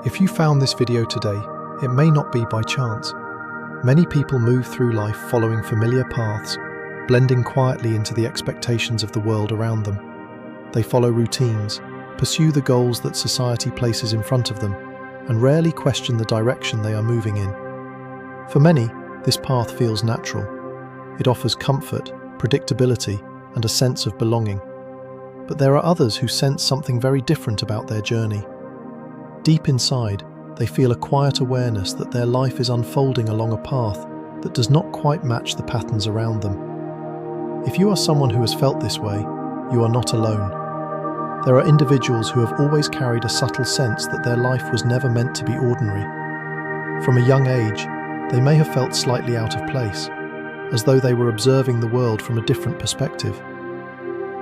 If you found this video today, it may not be by chance. Many people move through life following familiar paths, blending quietly into the expectations of the world around them. They follow routines, pursue the goals that society places in front of them, and rarely question the direction they are moving in. For many, this path feels natural. It offers comfort, predictability, and a sense of belonging. But there are others who sense something very different about their journey. Deep inside, they feel a quiet awareness that their life is unfolding along a path that does not quite match the patterns around them. If you are someone who has felt this way, you are not alone. There are individuals who have always carried a subtle sense that their life was never meant to be ordinary. From a young age, they may have felt slightly out of place, as though they were observing the world from a different perspective.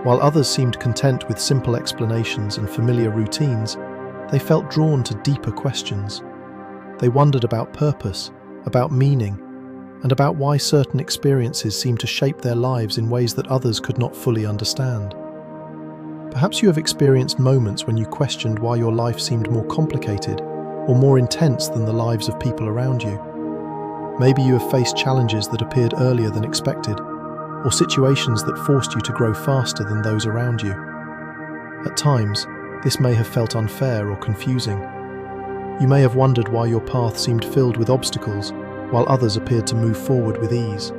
While others seemed content with simple explanations and familiar routines, they felt drawn to deeper questions. They wondered about purpose, about meaning, and about why certain experiences seemed to shape their lives in ways that others could not fully understand. Perhaps you have experienced moments when you questioned why your life seemed more complicated or more intense than the lives of people around you. Maybe you have faced challenges that appeared earlier than expected, or situations that forced you to grow faster than those around you. At times, this may have felt unfair or confusing. You may have wondered why your path seemed filled with obstacles, while others appeared to move forward with ease.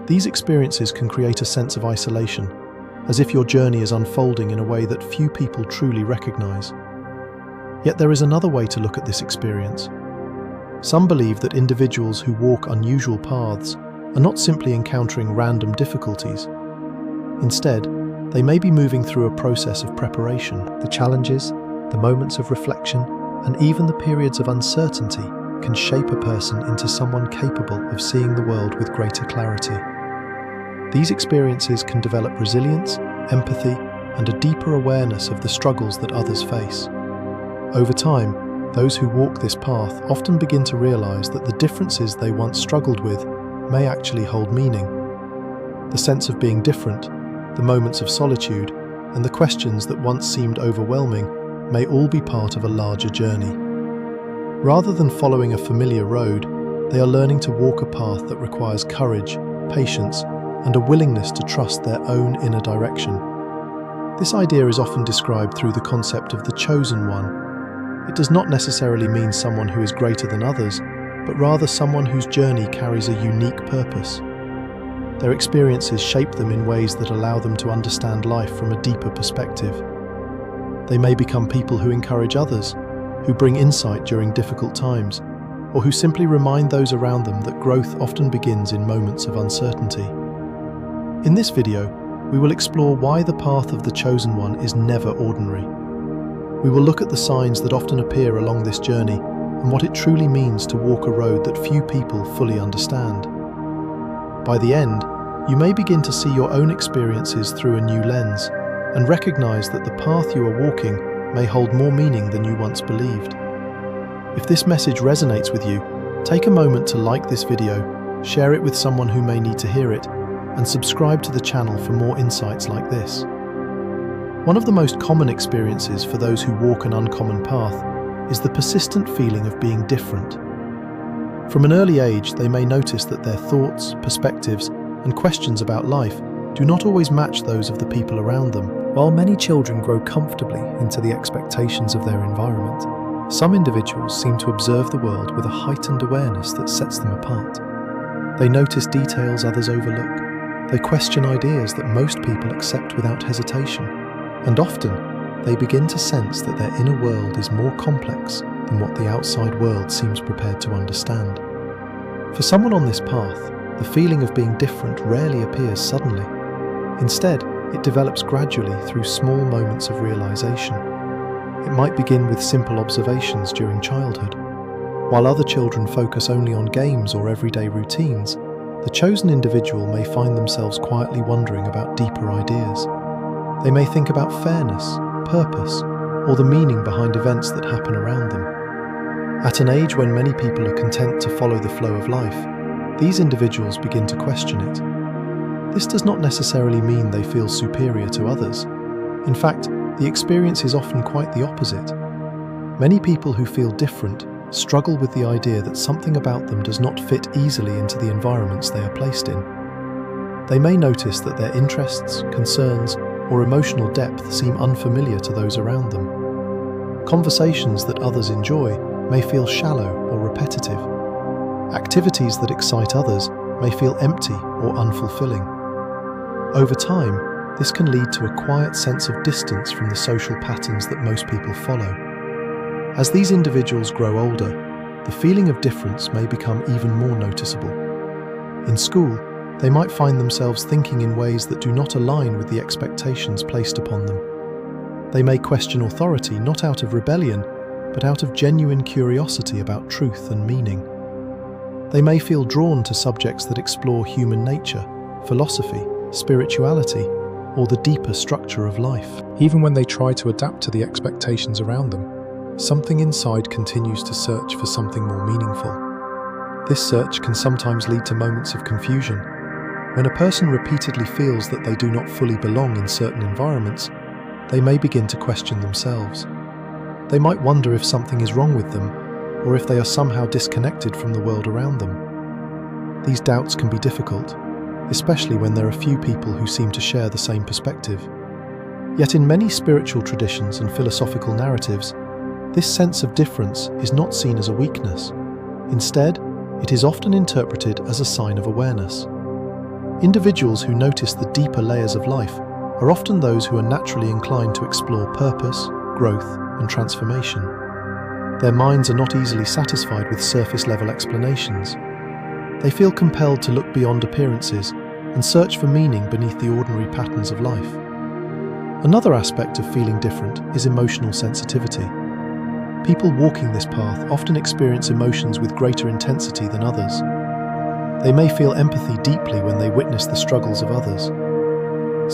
These experiences can create a sense of isolation, as if your journey is unfolding in a way that few people truly recognize. Yet there is another way to look at this experience. Some believe that individuals who walk unusual paths are not simply encountering random difficulties. Instead, they may be moving through a process of preparation. The challenges, the moments of reflection, and even the periods of uncertainty can shape a person into someone capable of seeing the world with greater clarity. These experiences can develop resilience, empathy, and a deeper awareness of the struggles that others face. Over time, those who walk this path often begin to realize that the differences they once struggled with may actually hold meaning. The sense of being different, the moments of solitude, and the questions that once seemed overwhelming may all be part of a larger journey. Rather than following a familiar road, they are learning to walk a path that requires courage, patience, and a willingness to trust their own inner direction. This idea is often described through the concept of the chosen one. It does not necessarily mean someone who is greater than others, but rather someone whose journey carries a unique purpose. Their experiences shape them in ways that allow them to understand life from a deeper perspective. They may become people who encourage others, who bring insight during difficult times, or who simply remind those around them that growth often begins in moments of uncertainty. In this video, we will explore why the path of the chosen one is never ordinary. We will look at the signs that often appear along this journey and what it truly means to walk a road that few people fully understand. By the end, you may begin to see your own experiences through a new lens and recognize that the path you are walking may hold more meaning than you once believed. If this message resonates with you, take a moment to like this video, share it with someone who may need to hear it, and subscribe to the channel for more insights like this. One of the most common experiences for those who walk an uncommon path is the persistent feeling of being different. From an early age, they may notice that their thoughts, perspectives, and questions about life do not always match those of the people around them. While many children grow comfortably into the expectations of their environment, some individuals seem to observe the world with a heightened awareness that sets them apart. They notice details others overlook. They question ideas that most people accept without hesitation. And often, they begin to sense that their inner world is more complex than what the outside world seems prepared to understand. For someone on this path, the feeling of being different rarely appears suddenly. Instead, it develops gradually through small moments of realization. It might begin with simple observations during childhood. While other children focus only on games or everyday routines, the chosen individual may find themselves quietly wondering about deeper ideas. They may think about fairness, purpose, or the meaning behind events that happen around them. At an age when many people are content to follow the flow of life, these individuals begin to question it. This does not necessarily mean they feel superior to others. In fact, the experience is often quite the opposite. Many people who feel different struggle with the idea that something about them does not fit easily into the environments they are placed in. They may notice that their interests, concerns, or emotional depth seem unfamiliar to those around them. Conversations that others enjoy may feel shallow or repetitive. Activities that excite others may feel empty or unfulfilling. Over time, this can lead to a quiet sense of distance from the social patterns that most people follow. As these individuals grow older, the feeling of difference may become even more noticeable. In school, they might find themselves thinking in ways that do not align with the expectations placed upon them. They may question authority not out of rebellion, but out of genuine curiosity about truth and meaning. They may feel drawn to subjects that explore human nature, philosophy, spirituality, or the deeper structure of life. Even when they try to adapt to the expectations around them, something inside continues to search for something more meaningful. This search can sometimes lead to moments of confusion. When a person repeatedly feels that they do not fully belong in certain environments, they may begin to question themselves. They might wonder if something is wrong with them, or if they are somehow disconnected from the world around them. These doubts can be difficult, especially when there are few people who seem to share the same perspective. Yet in many spiritual traditions and philosophical narratives, this sense of difference is not seen as a weakness. Instead, it is often interpreted as a sign of awareness. Individuals who notice the deeper layers of life are often those who are naturally inclined to explore purpose, growth, and transformation. Their minds are not easily satisfied with surface-level explanations. They feel compelled to look beyond appearances and search for meaning beneath the ordinary patterns of life. Another aspect of feeling different is emotional sensitivity. People walking this path often experience emotions with greater intensity than others. They may feel empathy deeply when they witness the struggles of others.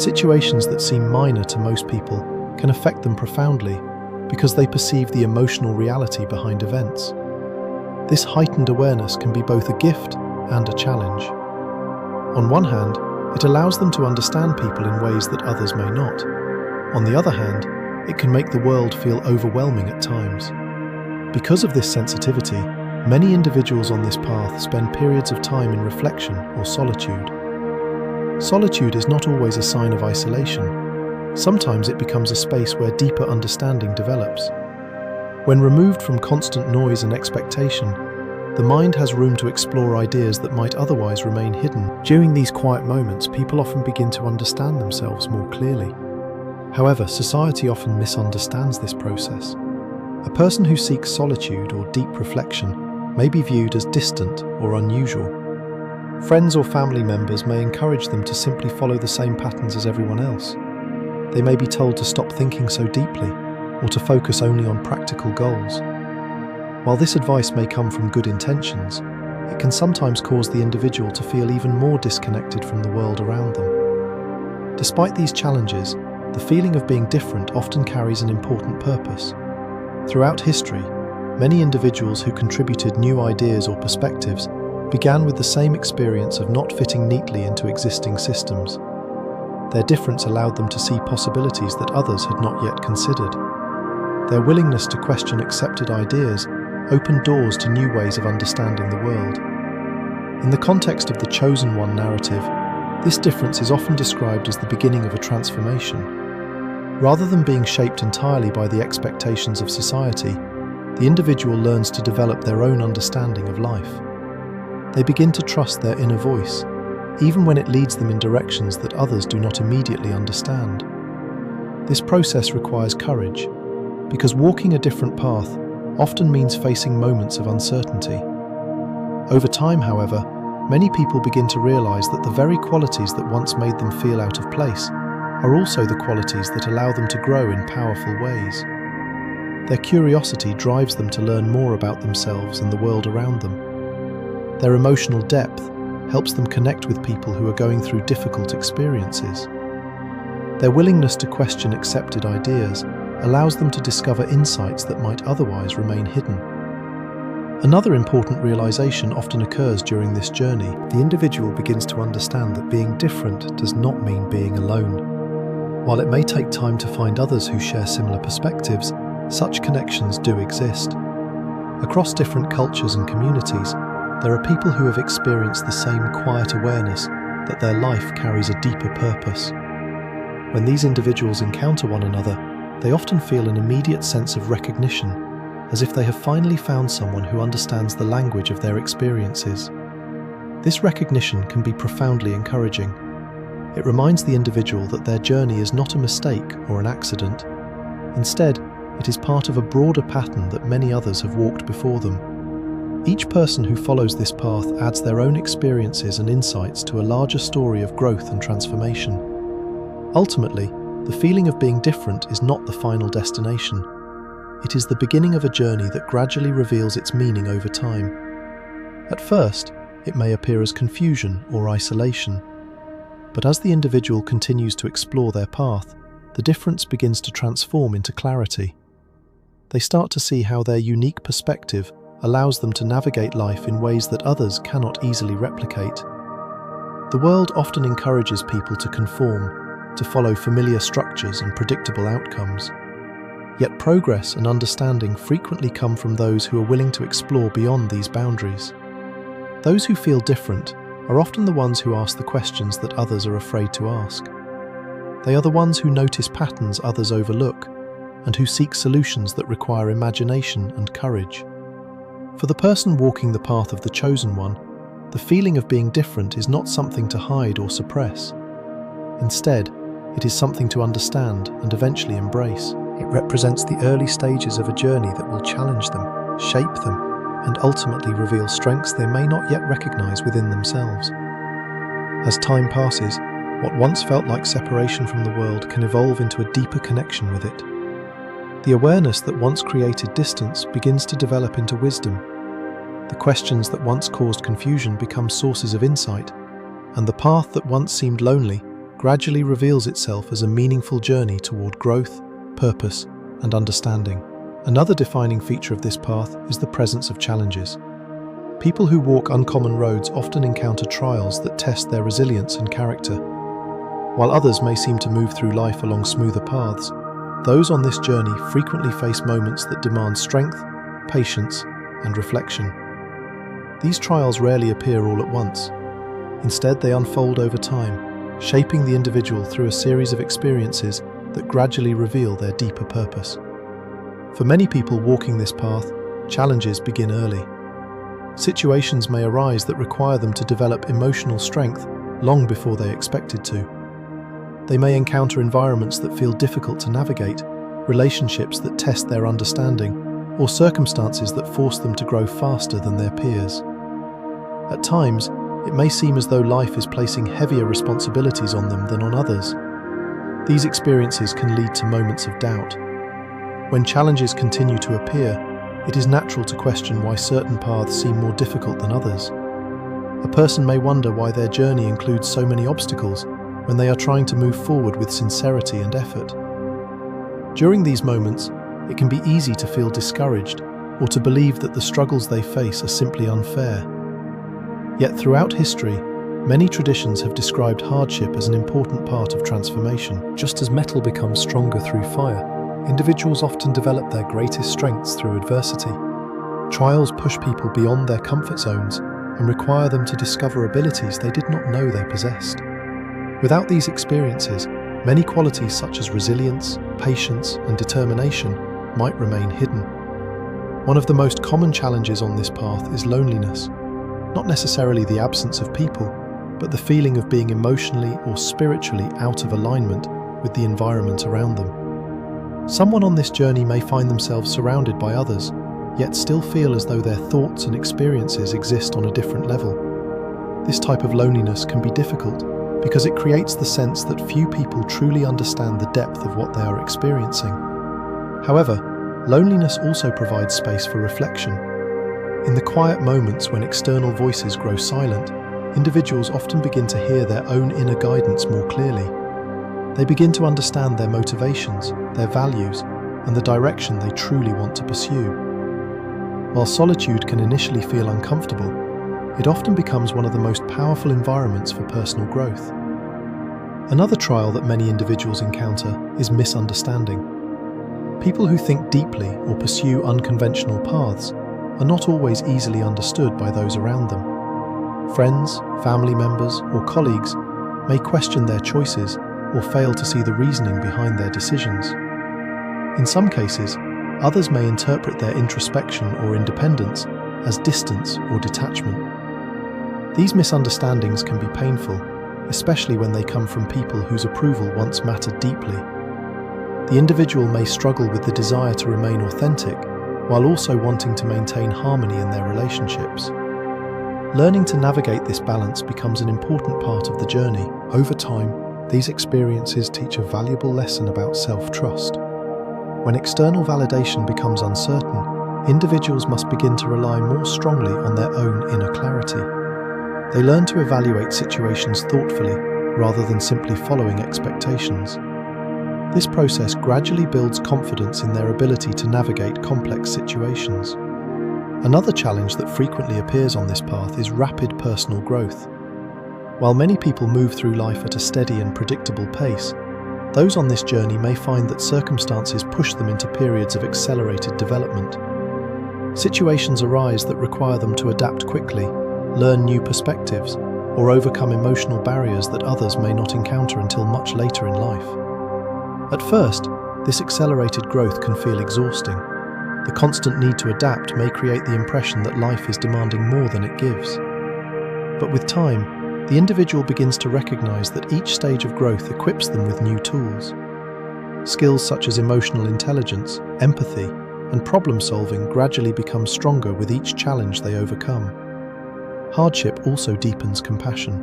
Situations that seem minor to most people can affect them profoundly because they perceive the emotional reality behind events. This heightened awareness can be both a gift and a challenge. On one hand, it allows them to understand people in ways that others may not. On the other hand, it can make the world feel overwhelming at times. Because of this sensitivity, many individuals on this path spend periods of time in reflection or solitude. Solitude is not always a sign of isolation. Sometimes it becomes a space where deeper understanding develops. When removed from constant noise and expectation, the mind has room to explore ideas that might otherwise remain hidden. During these quiet moments, people often begin to understand themselves more clearly. However, society often misunderstands this process. A person who seeks solitude or deep reflection may be viewed as distant or unusual. Friends or family members may encourage them to simply follow the same patterns as everyone else. They may be told to stop thinking so deeply or to focus only on practical goals. While this advice may come from good intentions, it can sometimes cause the individual to feel even more disconnected from the world around them. Despite these challenges, the feeling of being different often carries an important purpose. Throughout history, many individuals who contributed new ideas or perspectives began with the same experience of not fitting neatly into existing systems. Their difference allowed them to see possibilities that others had not yet considered. Their willingness to question accepted ideas opened doors to new ways of understanding the world. In the context of the chosen one narrative, this difference is often described as the beginning of a transformation. Rather than being shaped entirely by the expectations of society, the individual learns to develop their own understanding of life. They begin to trust their inner voice, even when it leads them in directions that others do not immediately understand. This process requires courage, because walking a different path often means facing moments of uncertainty. Over time, however, many people begin to realize that the very qualities that once made them feel out of place are also the qualities that allow them to grow in powerful ways. Their curiosity drives them to learn more about themselves and the world around them. Their emotional depth helps them connect with people who are going through difficult experiences. Their willingness to question accepted ideas allows them to discover insights that might otherwise remain hidden. Another important realization often occurs during this journey. The individual begins to understand that being different does not mean being alone. While it may take time to find others who share similar perspectives, such connections do exist. Across different cultures and communities, there are people who have experienced the same quiet awareness that their life carries a deeper purpose. When these individuals encounter one another, they often feel an immediate sense of recognition, as if they have finally found someone who understands the language of their experiences. This recognition can be profoundly encouraging. It reminds the individual that their journey is not a mistake or an accident. Instead, it is part of a broader pattern that many others have walked before them. Each person who follows this path adds their own experiences and insights to a larger story of growth and transformation. Ultimately, the feeling of being different is not the final destination. It is the beginning of a journey that gradually reveals its meaning over time. At first, it may appear as confusion or isolation. But as the individual continues to explore their path, the difference begins to transform into clarity. They start to see how their unique perspective allows them to navigate life in ways that others cannot easily replicate. The world often encourages people to conform, to follow familiar structures and predictable outcomes. Yet progress and understanding frequently come from those who are willing to explore beyond these boundaries. Those who feel different are often the ones who ask the questions that others are afraid to ask. They are the ones who notice patterns others overlook, and who seek solutions that require imagination and courage. For the person walking the path of the chosen one, the feeling of being different is not something to hide or suppress. Instead, it is something to understand and eventually embrace. It represents the early stages of a journey that will challenge them, shape them, and ultimately reveal strengths they may not yet recognize within themselves. As time passes, what once felt like separation from the world can evolve into a deeper connection with it. The awareness that once created distance begins to develop into wisdom. The questions that once caused confusion become sources of insight, and the path that once seemed lonely gradually reveals itself as a meaningful journey toward growth, purpose, and understanding. Another defining feature of this path is the presence of challenges. People who walk uncommon roads often encounter trials that test their resilience and character. While others may seem to move through life along smoother paths, those on this journey frequently face moments that demand strength, patience, and reflection. These trials rarely appear all at once. Instead, they unfold over time, shaping the individual through a series of experiences that gradually reveal their deeper purpose. For many people walking this path, challenges begin early. Situations may arise that require them to develop emotional strength long before they expected to. They may encounter environments that feel difficult to navigate, relationships that test their understanding, or circumstances that force them to grow faster than their peers. At times, it may seem as though life is placing heavier responsibilities on them than on others. These experiences can lead to moments of doubt. When challenges continue to appear, it is natural to question why certain paths seem more difficult than others. A person may wonder why their journey includes so many obstacles when they are trying to move forward with sincerity and effort. During these moments, it can be easy to feel discouraged or to believe that the struggles they face are simply unfair. Yet throughout history, many traditions have described hardship as an important part of transformation. Just as metal becomes stronger through fire, individuals often develop their greatest strengths through adversity. Trials push people beyond their comfort zones and require them to discover abilities they did not know they possessed. Without these experiences, many qualities such as resilience, patience, and determination might remain hidden. One of the most common challenges on this path is loneliness. Not necessarily the absence of people, but the feeling of being emotionally or spiritually out of alignment with the environment around them. Someone on this journey may find themselves surrounded by others, yet still feel as though their thoughts and experiences exist on a different level. This type of loneliness can be difficult because it creates the sense that few people truly understand the depth of what they are experiencing. However, loneliness also provides space for reflection. In the quiet moments when external voices grow silent, individuals often begin to hear their own inner guidance more clearly. They begin to understand their motivations, their values, and the direction they truly want to pursue. While solitude can initially feel uncomfortable, it often becomes one of the most powerful environments for personal growth. Another trial that many individuals encounter is misunderstanding. People who think deeply or pursue unconventional paths are not always easily understood by those around them. Friends, family members, or colleagues may question their choices or fail to see the reasoning behind their decisions. In some cases, others may interpret their introspection or independence as distance or detachment. These misunderstandings can be painful, especially when they come from people whose approval once mattered deeply. The individual may struggle with the desire to remain authentic, while also wanting to maintain harmony in their relationships. Learning to navigate this balance becomes an important part of the journey. Over time, these experiences teach a valuable lesson about self-trust. When external validation becomes uncertain, individuals must begin to rely more strongly on their own inner clarity. They learn to evaluate situations thoughtfully, rather than simply following expectations. This process gradually builds confidence in their ability to navigate complex situations. Another challenge that frequently appears on this path is rapid personal growth. While many people move through life at a steady and predictable pace, those on this journey may find that circumstances push them into periods of accelerated development. Situations arise that require them to adapt quickly, learn new perspectives, or overcome emotional barriers that others may not encounter until much later in life. At first, this accelerated growth can feel exhausting. The constant need to adapt may create the impression that life is demanding more than it gives. But with time, the individual begins to recognize that each stage of growth equips them with new tools. Skills such as emotional intelligence, empathy, and problem-solving gradually become stronger with each challenge they overcome. Hardship also deepens compassion.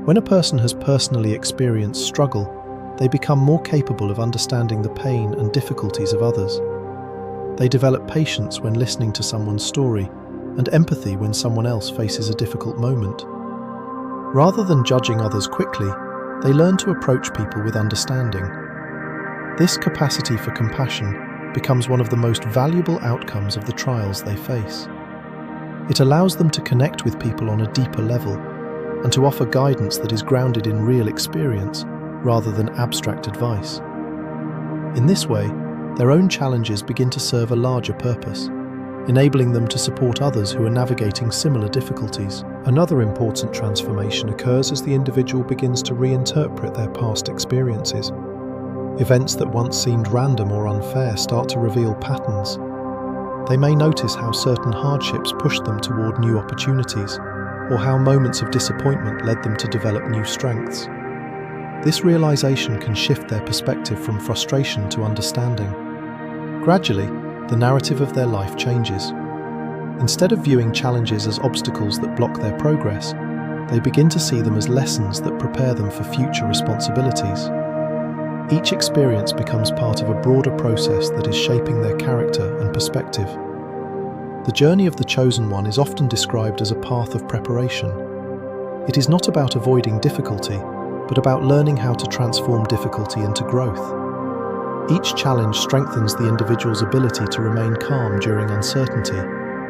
When a person has personally experienced struggle, they become more capable of understanding the pain and difficulties of others. They develop patience when listening to someone's story, and empathy when someone else faces a difficult moment. Rather than judging others quickly, they learn to approach people with understanding. This capacity for compassion becomes one of the most valuable outcomes of the trials they face. It allows them to connect with people on a deeper level and to offer guidance that is grounded in real experience rather than abstract advice. In this way, their own challenges begin to serve a larger purpose, enabling them to support others who are navigating similar difficulties. Another important transformation occurs as the individual begins to reinterpret their past experiences. Events that once seemed random or unfair start to reveal patterns. They may notice how certain hardships pushed them toward new opportunities, or how moments of disappointment led them to develop new strengths. This realization can shift their perspective from frustration to understanding. Gradually, the narrative of their life changes. Instead of viewing challenges as obstacles that block their progress, they begin to see them as lessons that prepare them for future responsibilities. Each experience becomes part of a broader process that is shaping their character and perspective. The journey of the chosen one is often described as a path of preparation. It is not about avoiding difficulty, but about learning how to transform difficulty into growth. Each challenge strengthens the individual's ability to remain calm during uncertainty,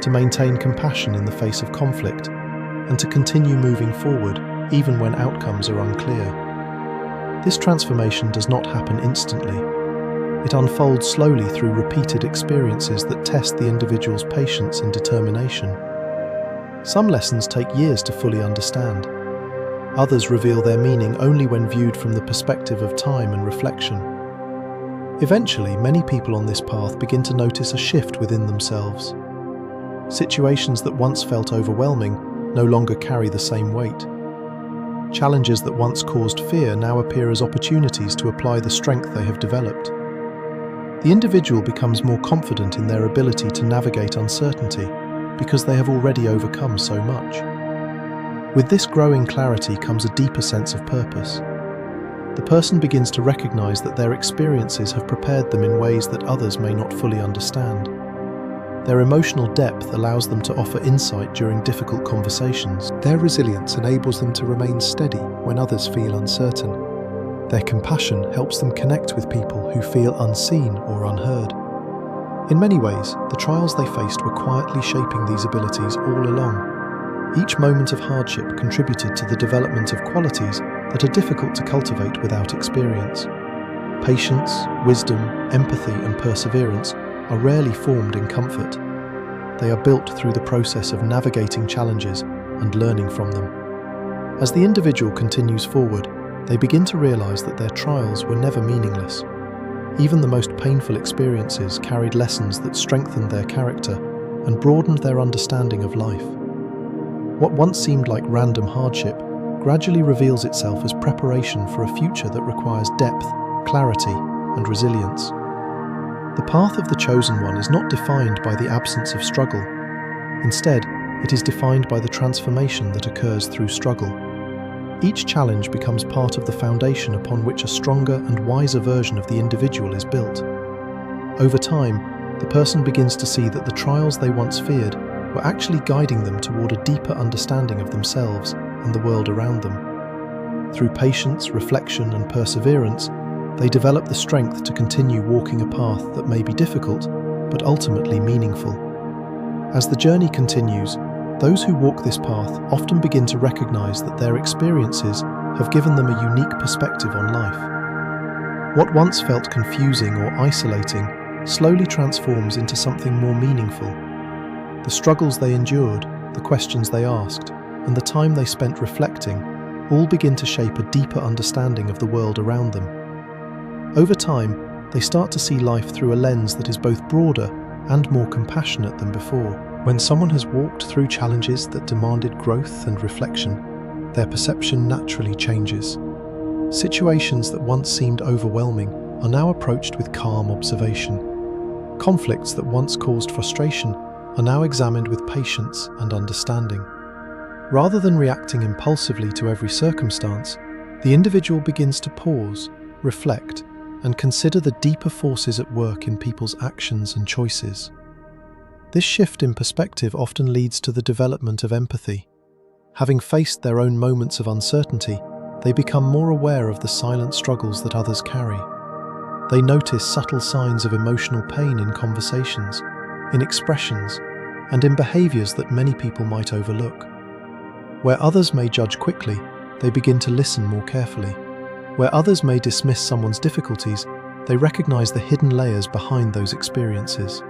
to maintain compassion in the face of conflict, and to continue moving forward even when outcomes are unclear. This transformation does not happen instantly. It unfolds slowly through repeated experiences that test the individual's patience and determination. Some lessons take years to fully understand. Others reveal their meaning only when viewed from the perspective of time and reflection. Eventually, many people on this path begin to notice a shift within themselves. Situations that once felt overwhelming no longer carry the same weight. Challenges that once caused fear now appear as opportunities to apply the strength they have developed. The individual becomes more confident in their ability to navigate uncertainty because they have already overcome so much. With this growing clarity comes a deeper sense of purpose. The person begins to recognize that their experiences have prepared them in ways that others may not fully understand. Their emotional depth allows them to offer insight during difficult conversations. Their resilience enables them to remain steady when others feel uncertain. Their compassion helps them connect with people who feel unseen or unheard. In many ways, the trials they faced were quietly shaping these abilities all along. Each moment of hardship contributed to the development of qualities that are difficult to cultivate without experience. Patience, wisdom, empathy, and perseverance are rarely formed in comfort. They are built through the process of navigating challenges and learning from them. As the individual continues forward, they begin to realize that their trials were never meaningless. Even the most painful experiences carried lessons that strengthened their character and broadened their understanding of life. What once seemed like random hardship gradually reveals itself as preparation for a future that requires depth, clarity, and resilience. The path of the chosen one is not defined by the absence of struggle. Instead, it is defined by the transformation that occurs through struggle. Each challenge becomes part of the foundation upon which a stronger and wiser version of the individual is built. Over time, the person begins to see that the trials they once feared were actually guiding them toward a deeper understanding of themselves and the world around them. Through patience, reflection, and perseverance, they develop the strength to continue walking a path that may be difficult, but ultimately meaningful. As the journey continues, those who walk this path often begin to recognize that their experiences have given them a unique perspective on life. What once felt confusing or isolating slowly transforms into something more meaningful. The struggles they endured, the questions they asked, and the time they spent reflecting all begin to shape a deeper understanding of the world around them. Over time, they start to see life through a lens that is both broader and more compassionate than before. When someone has walked through challenges that demanded growth and reflection, their perception naturally changes. Situations that once seemed overwhelming are now approached with calm observation. Conflicts that once caused frustration are now examined with patience and understanding. Rather than reacting impulsively to every circumstance, the individual begins to pause, reflect, and consider the deeper forces at work in people's actions and choices. This shift in perspective often leads to the development of empathy. Having faced their own moments of uncertainty, they become more aware of the silent struggles that others carry. They notice subtle signs of emotional pain in conversations, in expressions, and in behaviors that many people might overlook. Where others may judge quickly, they begin to listen more carefully. Where others may dismiss someone's difficulties, they recognize the hidden layers behind those experiences.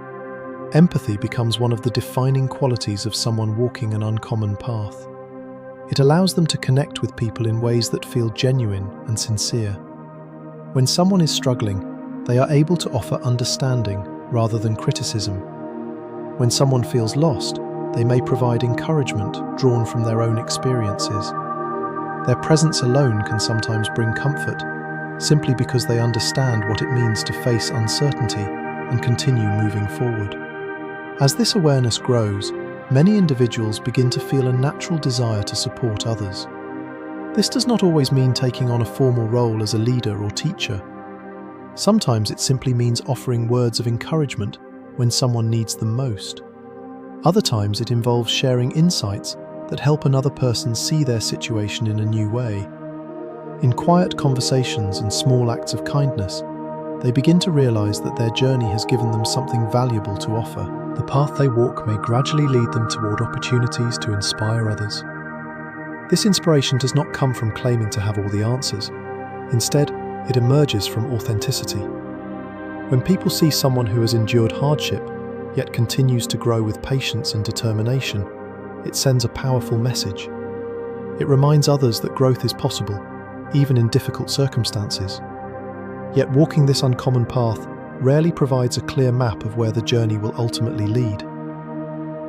Empathy becomes one of the defining qualities of someone walking an uncommon path. It allows them to connect with people in ways that feel genuine and sincere. When someone is struggling, they are able to offer understanding rather than criticism. When someone feels lost, they may provide encouragement drawn from their own experiences. Their presence alone can sometimes bring comfort, simply because they understand what it means to face uncertainty and continue moving forward. As this awareness grows, many individuals begin to feel a natural desire to support others. This does not always mean taking on a formal role as a leader or teacher. Sometimes it simply means offering words of encouragement when someone needs them most. Other times it involves sharing insights that help another person see their situation in a new way. In quiet conversations and small acts of kindness, they begin to realize that their journey has given them something valuable to offer. The path they walk may gradually lead them toward opportunities to inspire others. This inspiration does not come from claiming to have all the answers. Instead, it emerges from authenticity. When people see someone who has endured hardship, yet continues to grow with patience and determination, it sends a powerful message. It reminds others that growth is possible, even in difficult circumstances. Yet walking this uncommon path rarely provides a clear map of where the journey will ultimately lead.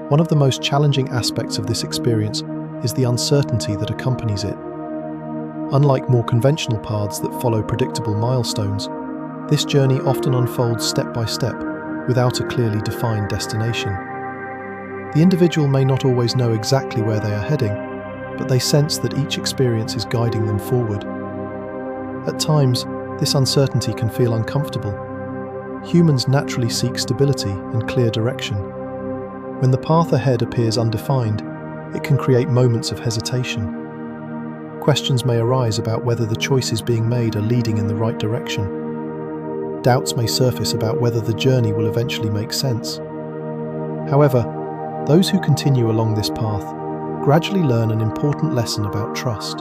One of the most challenging aspects of this experience is the uncertainty that accompanies it. Unlike more conventional paths that follow predictable milestones, this journey often unfolds step by step, without a clearly defined destination. The individual may not always know exactly where they are heading, but they sense that each experience is guiding them forward. At times, this uncertainty can feel uncomfortable. Humans naturally seek stability and clear direction. When the path ahead appears undefined, it can create moments of hesitation. Questions may arise about whether the choices being made are leading in the right direction. Doubts may surface about whether the journey will eventually make sense. However, those who continue along this path gradually learn an important lesson about trust.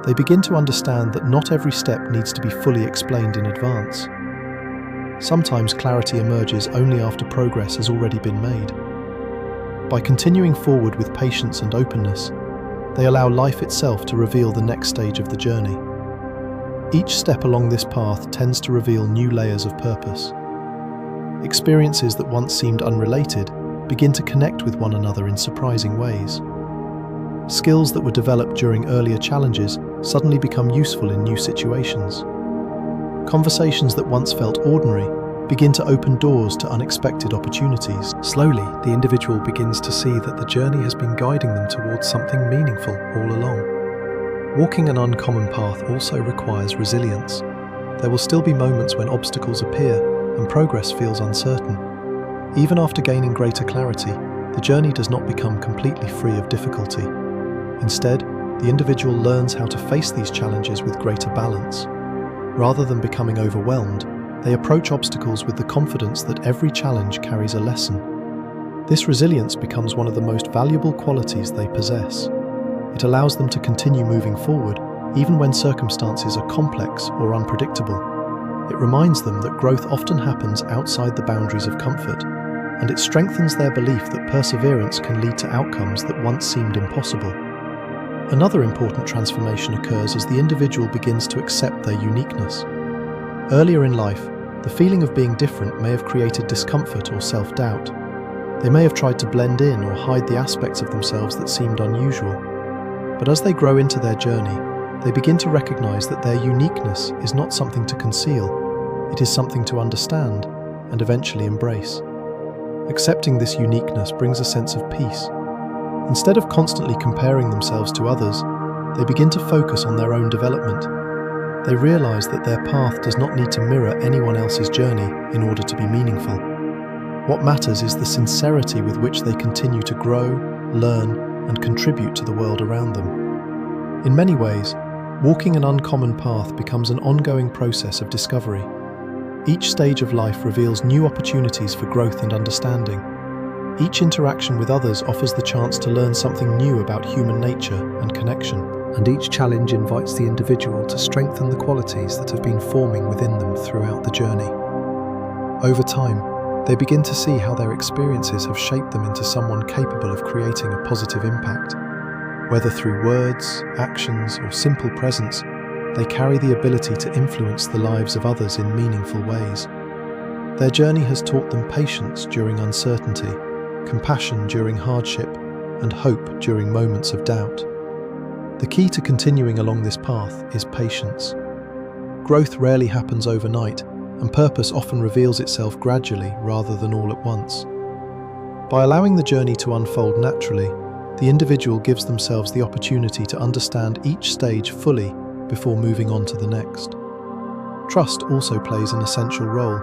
they begin to understand that not every step needs to be fully explained in advance. Sometimes clarity emerges only after progress has already been made. By continuing forward with patience and openness, they allow life itself to reveal the next stage of the journey. Each step along this path tends to reveal new layers of purpose. Experiences that once seemed unrelated begin to connect with one another in surprising ways. Skills that were developed during earlier challenges suddenly become useful in new situations. Conversations that once felt ordinary begin to open doors to unexpected opportunities. Slowly, the individual begins to see that the journey has been guiding them towards something meaningful all along. Walking an uncommon path also requires resilience. There will still be moments when obstacles appear and progress feels uncertain. Even after gaining greater clarity, the journey does not become completely free of difficulty. Instead, the individual learns how to face these challenges with greater balance. Rather than becoming overwhelmed, they approach obstacles with the confidence that every challenge carries a lesson. This resilience becomes one of the most valuable qualities they possess. It allows them to continue moving forward, even when circumstances are complex or unpredictable. It reminds them that growth often happens outside the boundaries of comfort, and it strengthens their belief that perseverance can lead to outcomes that once seemed impossible. Another important transformation occurs as the individual begins to accept their uniqueness. Earlier in life, the feeling of being different may have created discomfort or self-doubt. They may have tried to blend in or hide the aspects of themselves that seemed unusual. But as they grow into their journey, they begin to recognize that their uniqueness is not something to conceal. It is something to understand and eventually embrace. Accepting this uniqueness brings a sense of peace. Instead of constantly comparing themselves to others, they begin to focus on their own development. They realize that their path does not need to mirror anyone else's journey in order to be meaningful. What matters is the sincerity with which they continue to grow, learn, and contribute to the world around them. In many ways, walking an uncommon path becomes an ongoing process of discovery. Each stage of life reveals new opportunities for growth and understanding. Each interaction with others offers the chance to learn something new about human nature and connection. And each challenge invites the individual to strengthen the qualities that have been forming within them throughout the journey. Over time, they begin to see how their experiences have shaped them into someone capable of creating a positive impact. Whether through words, actions, or simple presence, they carry the ability to influence the lives of others in meaningful ways. Their journey has taught them patience during uncertainty, compassion during hardship, and hope during moments of doubt. The key to continuing along this path is patience. Growth rarely happens overnight, and purpose often reveals itself gradually rather than all at once. By allowing the journey to unfold naturally, the individual gives themselves the opportunity to understand each stage fully before moving on to the next. Trust also plays an essential role.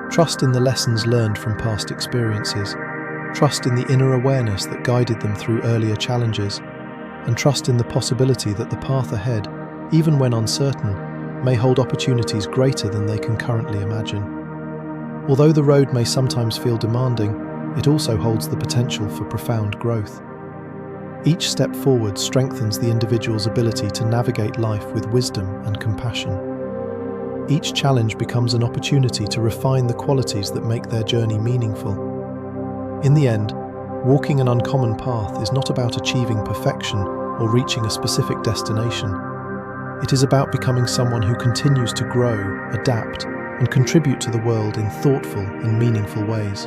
Trust in the lessons learned from past experiences, trust in the inner awareness that guided them through earlier challenges, and trust in the possibility that the path ahead, even when uncertain, may hold opportunities greater than they can currently imagine. Although the road may sometimes feel demanding, it also holds the potential for profound growth. Each step forward strengthens the individual's ability to navigate life with wisdom and compassion. Each challenge becomes an opportunity to refine the qualities that make their journey meaningful. In the end, walking an uncommon path is not about achieving perfection or reaching a specific destination. It is about becoming someone who continues to grow, adapt, and contribute to the world in thoughtful and meaningful ways.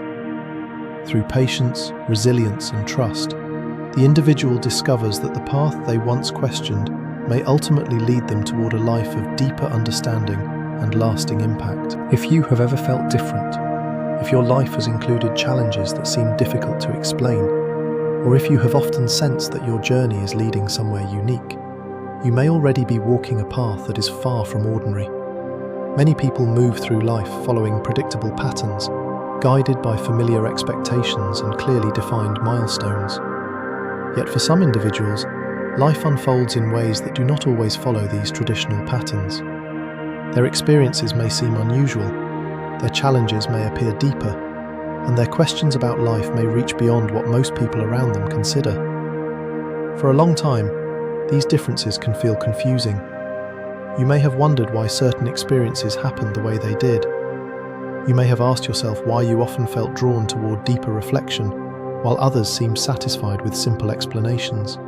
Through patience, resilience, and trust, the individual discovers that the path they once questioned may ultimately lead them toward a life of deeper understanding and lasting impact. If you have ever felt different, if your life has included challenges that seem difficult to explain, or if you have often sensed that your journey is leading somewhere unique, you may already be walking a path that is far from ordinary. Many people move through life following predictable patterns, guided by familiar expectations and clearly defined milestones. Yet for some individuals, life unfolds in ways that do not always follow these traditional patterns. Their experiences may seem unusual, their challenges may appear deeper, and their questions about life may reach beyond what most people around them consider. For a long time, these differences can feel confusing. You may have wondered why certain experiences happened the way they did. You may have asked yourself why you often felt drawn toward deeper reflection, while others seemed satisfied with simple explanations.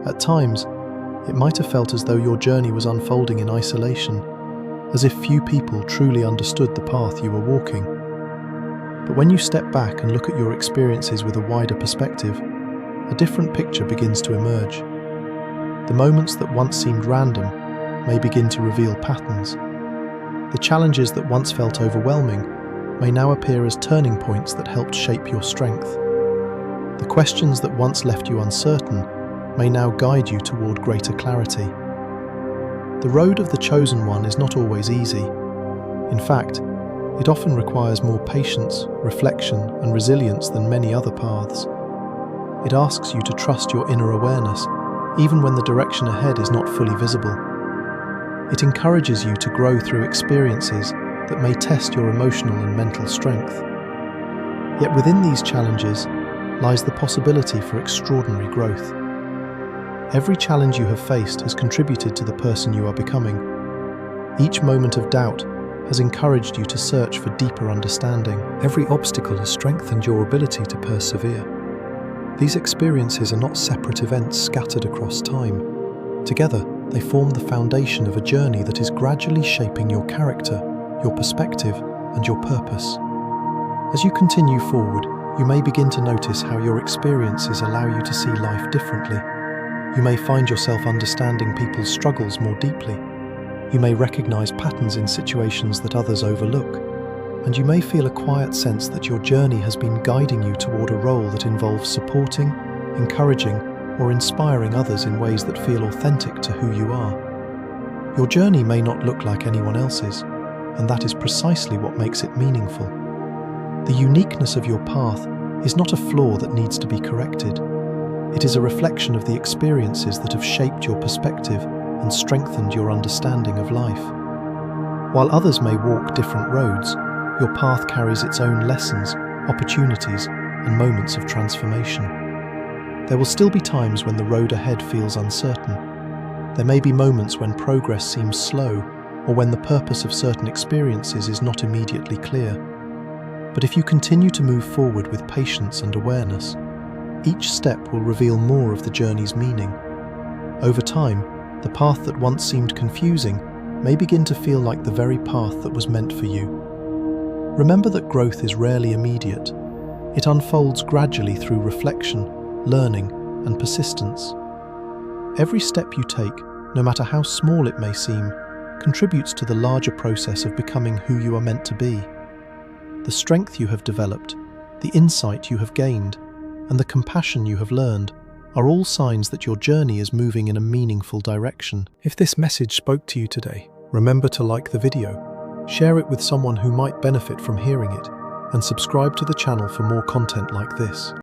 At times, it might have felt as though your journey was unfolding in isolation, as if few people truly understood the path you were walking. But when you step back and look at your experiences with a wider perspective, a different picture begins to emerge. The moments that once seemed random may begin to reveal patterns. The challenges that once felt overwhelming may now appear as turning points that helped shape your strength. The questions that once left you uncertain may now guide you toward greater clarity. The road of the chosen one is not always easy. In fact, it often requires more patience, reflection, and resilience than many other paths. It asks you to trust your inner awareness, even when the direction ahead is not fully visible. It encourages you to grow through experiences that may test your emotional and mental strength. Yet within these challenges lies the possibility for extraordinary growth. Every challenge you have faced has contributed to the person you are becoming. Each moment of doubt has encouraged you to search for deeper understanding. Every obstacle has strengthened your ability to persevere. These experiences are not separate events scattered across time. Together, they form the foundation of a journey that is gradually shaping your character, your perspective, and your purpose. As you continue forward, you may begin to notice how your experiences allow you to see life differently. You may find yourself understanding people's struggles more deeply. You may recognize patterns in situations that others overlook. And you may feel a quiet sense that your journey has been guiding you toward a role that involves supporting, encouraging, or inspiring others in ways that feel authentic to who you are. Your journey may not look like anyone else's, and that is precisely what makes it meaningful. The uniqueness of your path is not a flaw that needs to be corrected. It is a reflection of the experiences that have shaped your perspective and strengthened your understanding of life. While others may walk different roads, your path carries its own lessons, opportunities, and moments of transformation. There will still be times when the road ahead feels uncertain. There may be moments when progress seems slow, or when the purpose of certain experiences is not immediately clear. But if you continue to move forward with patience and awareness, each step will reveal more of the journey's meaning. Over time, the path that once seemed confusing may begin to feel like the very path that was meant for you. Remember that growth is rarely immediate. It unfolds gradually through reflection, learning, and persistence. Every step you take, no matter how small it may seem, contributes to the larger process of becoming who you are meant to be. The strength you have developed, the insight you have gained, and the compassion you have learned are all signs that your journey is moving in a meaningful direction. If this message spoke to you today, remember to like the video, share it with someone who might benefit from hearing it, and subscribe to the channel for more content like this.